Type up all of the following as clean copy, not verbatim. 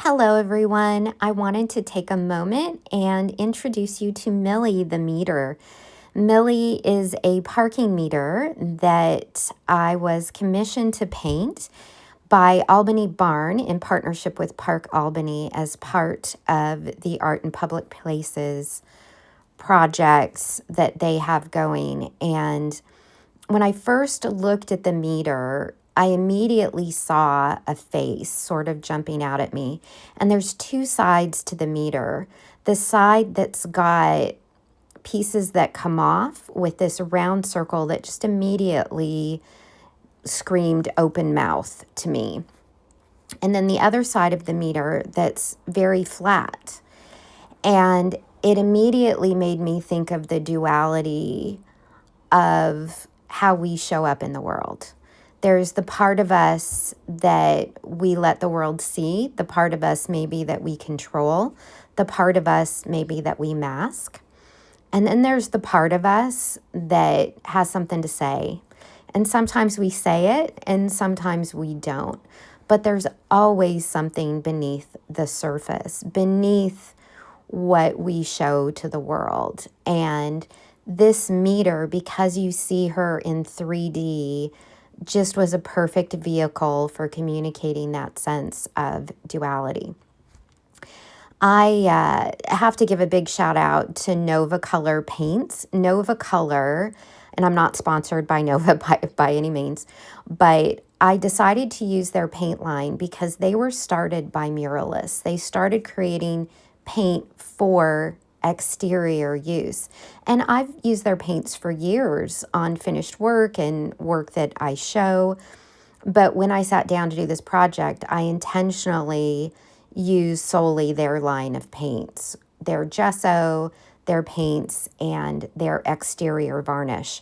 Hello, everyone. I wanted to take a moment and introduce you to Millie the Meter. Millie is a parking meter that I was commissioned to paint by Albany Barn in partnership with Park Albany as part of the Art in Public Places projects that they have going. And when I first looked at the meter, I immediately saw a face sort of jumping out at me. And there's two sides to the meter. The side that's got pieces that come off with this round circle that just immediately screamed open mouth to me. And then the other side of the meter that's very flat. And it immediately made me think of the duality of how we show up in the world. There's the part of us that we let the world see, the part of us maybe that we control, the part of us maybe that we mask. And then there's the part of us that has something to say. And sometimes we say it and sometimes we don't. But there's always something beneath the surface, beneath what we show to the world. And this meter, because you see her in 3D, just was a perfect vehicle for communicating that sense of duality. I have to give a big shout out to Nova Color Paints. Nova Color, and I'm not sponsored by Nova by any means, but I decided to use their paint line because they were started by muralists. They started creating paint for exterior use. And I've used their paints for years on finished work and work that I show. But when I sat down to do this project, I intentionally used solely their line of paints, their gesso, their paints, and their exterior varnish.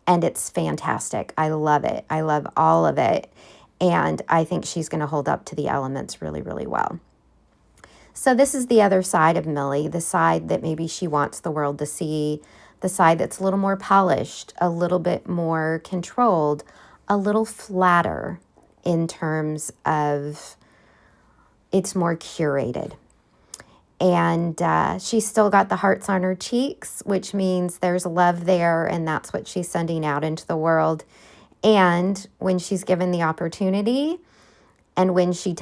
And it's fantastic. I love it. I love all of it. And I think she's going to hold up to the elements really, really well. So this is the other side of Millie, the side that maybe she wants the world to see, the side that's a little more polished, a little bit more controlled, a little flatter in terms of it's more curated. And she's still got the hearts on her cheeks, which means there's love there, and that's what she's sending out into the world. And when she's given the opportunity, and when she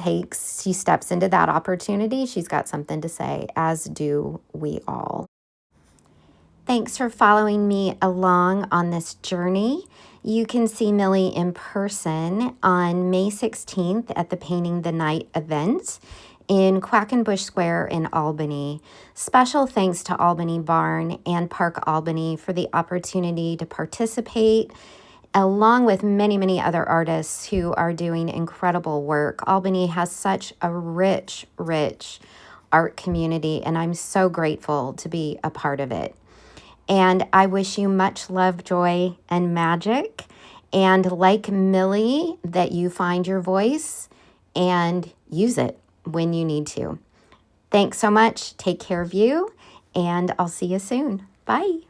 steps into that opportunity, she's got something to say, as do we all. Thanks for following me along on this journey. You can see Millie in person on May 16th at the Painting the Night event in Quackenbush Square in Albany. Special thanks to Albany Barn and Park Albany for the opportunity to participate, along with many, many other artists who are doing incredible work. Albany has such a rich, rich art community, and I'm so grateful to be a part of it. And I wish you much love, joy, and magic. And like Millie, that you find your voice and use it when you need to. Thanks so much. Take care of you, and I'll see you soon. Bye.